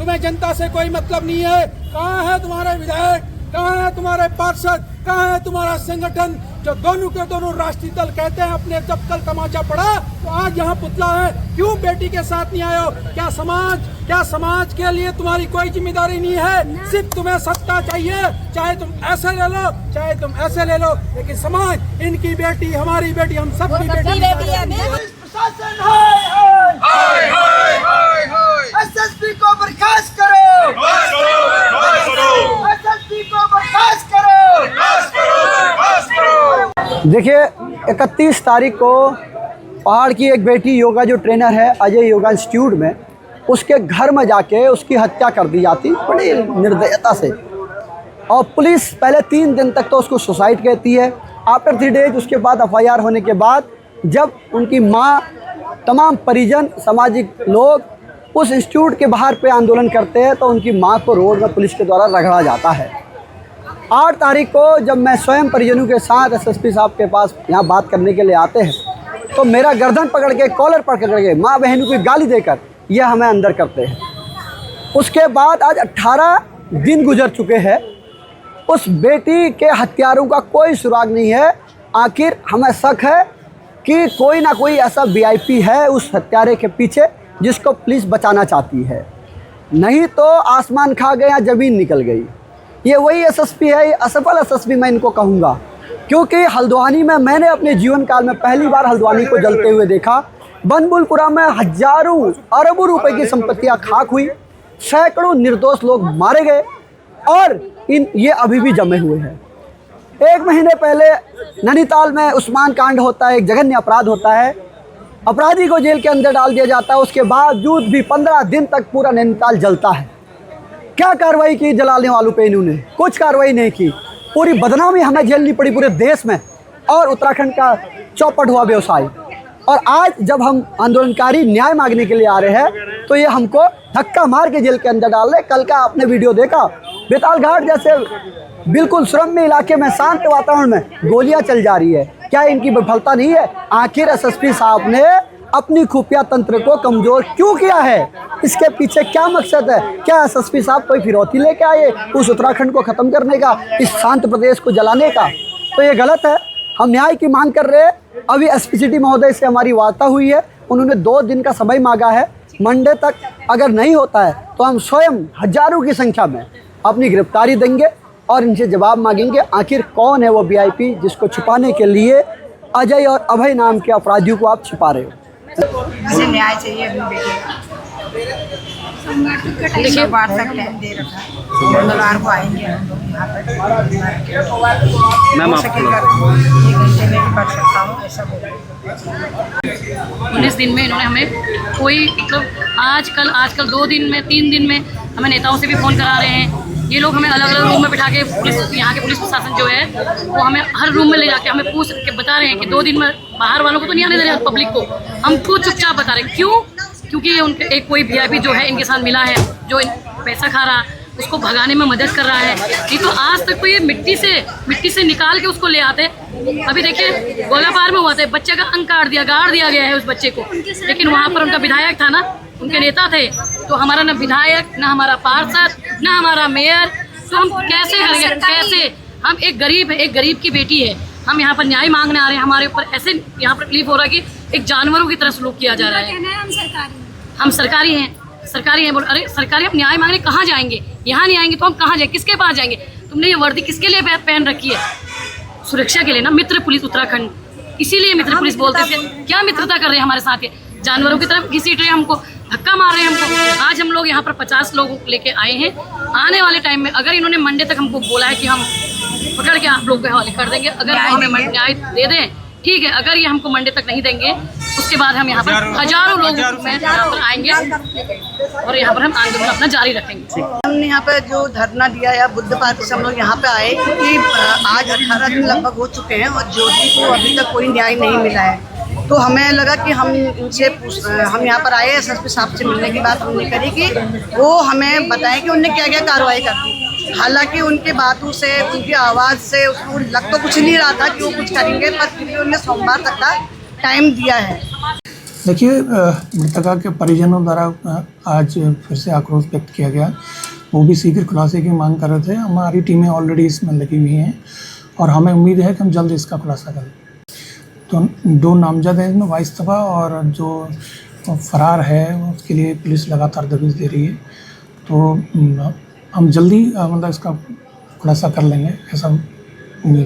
तुम्हें जनता से कोई मतलब नहीं है। कहाँ है तुम्हारे विधायक, कहाँ है तुम्हारे पार्षद, कहाँ है तुम्हारा संगठन जो दोनों के दोनों राष्ट्रीय दल कहते हैं अपने? जब कल तमाचा पड़ा तो आज यहाँ पुतला है, क्यों बेटी के साथ नहीं आए हो? क्या समाज के लिए तुम्हारी कोई जिम्मेदारी नहीं है? सिर्फ तुम्हें सत्ता चाहिए, चाहे तुम ऐसे ले लो चाहे तुम ऐसे ले लो, लेकिन समाज, इनकी बेटी, हमारी बेटी, हम सबकी बेटी है। एसएसपी को बर्खास्त करो, एसएसपी को बर्खास्त करो। देखिए 31 तारीख को पहाड़ की एक बेटी योगा जो ट्रेनर है अजय योगा इंस्टीट्यूट में, उसके घर में जाके उसकी हत्या कर दी जाती बड़ी निर्दयता से। और पुलिस पहले 3 दिन तक तो उसको सुसाइड कहती है। आफ्टर 3 डेज उसके बाद एफआईआर होने के बाद जब उनकी माँ, तमाम परिजन, सामाजिक लोग उस इंस्टीट्यूट के बाहर पे आंदोलन करते हैं तो उनकी माँ को रोड में पुलिस के द्वारा रगड़ा जाता है। 8 तारीख को जब मैं स्वयं परिजनों के साथ एसएसपी साहब के पास यहाँ बात करने के लिए आते हैं तो मेरा गर्दन पकड़ के, कॉलर पकड़ के, माँ बहनों की गाली देकर यह हमें अंदर करते हैं। उसके बाद आज 18 दिन गुजर चुके हैं, उस बेटी के हत्यारों का कोई सुराग नहीं है। आखिर हमें शक है कि कोई ना कोई ऐसा वीआईपी है उस हत्यारे के पीछे जिसको पुलिस बचाना चाहती है। नहीं तो आसमान खा गया, ज़मीन निकल गई। ये वही एसएसपी है, ये असफल एसएसपी मैं इनको कहूँगा, क्योंकि हल्द्वानी में मैंने अपने जीवन काल में पहली बार हल्द्वानी को जलते हुए देखा। बनबुलपुरा में हजारों अरबों रुपए की संपत्तियां खाक हुई, सैकड़ों निर्दोष लोग मारे गए और ये अभी भी जमे हुए हैं। 1 महीने पहले नैनीताल में उस्मान कांड होता है, एक जघन्य अपराध होता है, अपराधी को जेल के अंदर डाल दिया जाता है। उसके बावजूद भी 15 दिन तक पूरा नैनीताल जलता है। क्या कार्रवाई की जलाने वालों पे इन्होंने? कुछ कार्रवाई नहीं की। पूरी बदनामी हमें झेलनी पड़ी पूरे देश में और उत्तराखंड का चौपट हुआ व्यवसाय। और आज जब हम आंदोलनकारी न्याय मांगने के लिए आ रहे हैं तो ये हमको धक्का मार के जेल के अंदर डाल रहे। कल का आपने वीडियो देखा, बेताल घाट जैसे बिल्कुल सुरम्य इलाके में, शांत वातावरण में गोलियां चल जा रही है। क्या इनकी विफलता नहीं है? आखिर एसएसपी साहब ने अपनी खुफिया तंत्र को कमज़ोर क्यों किया है? इसके पीछे क्या मकसद है? क्या एसएसपी साहब कोई फिरौती लेके आए उस उत्तराखंड को ख़त्म करने का, इस शांत प्रदेश को जलाने का? तो ये गलत है। हम न्याय की मांग कर रहे हैं। अभी एसपीसीटी महोदय से हमारी वार्ता हुई है, उन्होंने 2 दिन का समय मांगा है। मंडे तक अगर नहीं होता है तो हम स्वयं हजारों की संख्या में अपनी गिरफ्तारी देंगे और इनसे जवाब मांगेंगे आखिर कौन है वो वीआईपी जिसको छुपाने के लिए अजय और अभय नाम के अपराधियों को आप छिपा रहे हो। मुझे न्याय चाहिए अपनी बेटी का। देखिए 12 तक टाइम दे रखा है, मंगलवार को आएंगे हम लोग यहाँ पर। मैम आप 1 घंटे में भी पढ़ सकता हूँ, ऐसा बोल 19 दिन में इन्होंने हमें कोई मतलब आजकल 2 दिन में 3 दिन में हमें नेताओं से भी फ़ोन करा रहे हैं। ये लोग हमें अलग अलग रूम में बिठा के, पुलिस, यहाँ के पुलिस प्रशासन जो है वो हमें हर रूम में ले जाके हमें पूछ के बता रहे हैं कि 2 दिन में बाहर वालों को तो नहीं आने दे रहे, पब्लिक को हमको चुपचाप बता रहे हैं। क्यों? क्योंकि ये उनके एक कोई वीआईपी जो है इनके साथ मिला है, जो पैसा खा रहा, उसको भगाने में मदद कर रहा है। नहीं तो आज तक तो ये मिट्टी से निकाल के उसको ले आते। अभी देखिए गोलापार में हुआ था, बच्चे का अंग गाड़ दिया गया है उस बच्चे को, लेकिन वहाँ पर उनका विधायक था ना, उनके नेता थे, तो हमारा ना विधायक, ना हमारा पार्षद, ना हमारा मेयर, तो हम कैसे करेंगे? कैसे? हम एक गरीब की बेटी है, हम यहाँ पर न्याय मांगने आ रहे हैं। हमारे ऊपर ऐसे यहाँ पर तकलीफ हो रहा है कि एक जानवरों की तरह सलूक किया जा रहा है। हम सरकारी हैं। बोल अरे सरकारी, हम न्याय मांगने कहाँ जाएंगे? यहाँ नहीं आएंगे तो हम कहाँ जाएंगे? किसके पास जाएंगे? तुमने ये वर्दी किसके लिए पहन रखी है? सुरक्षा के लिए ना। मित्र पुलिस उत्तराखंड, इसीलिए मित्र पुलिस बोलते थे। क्या मित्रता कर रहे हैं हमारे साथ? ये जानवरों की तरफ घसीट रहे हैं, हमको धक्का मार रहे हैं हमको। आज हम लोग यहाँ पर 50 लोग लेके आए हैं। आने वाले टाइम में अगर इन्होंने मंडे तक हमको बोला है कि हम पकड़ के आप लोग के हवाले कर देंगे, अगर हमें न्याय दे दें ठीक है। अगर ये हमको मंडे तक नहीं देंगे, उसके बाद हम यहाँ पर हजारों लोग यहाँ पर आएंगे और यहाँ पर हम आंदोलन अपना जारी रखेंगे। हमने यहाँ पर जो धरना दिया है बुद्ध पार्क से हम लोग यहाँ पे आए क्योंकि आज 18 दिन लगभग हो चुके हैं और ज्योति को अभी तक कोई न्याय नहीं मिला है। तो हमें लगा कि हम यहाँ पर आए, एसएसपी साहब से मिलने की बात हमने करी कि वो हमें बताएं कि उनने क्या क्या कार्रवाई कर दी। हालांकि उनके बातों से, उनकी आवाज़ से उसको लग तो कुछ नहीं रहा था कि वो कुछ करेंगे, पर फिर भी उन्हें सोमवार तक का टाइम दिया है। देखिए, मृतका के परिजनों द्वारा आज फिर से आक्रोश व्यक्त किया गया। वो भी शीघ्र खुलासे की मांग कर रहे थे। हमारी टीमें ऑलरेडी इसमें लगी हुई हैं और हमें उम्मीद है कि हम जल्द इसका खुलासा करें। तो 2 नामजद हैं इसमें, वाइस तबा, और जो फरार है उसके लिए पुलिस लगातार दबिश दे रही है। तो हम जल्दी मतलब इसका खुलासा कर लेंगे, ऐसा उम्मीद है।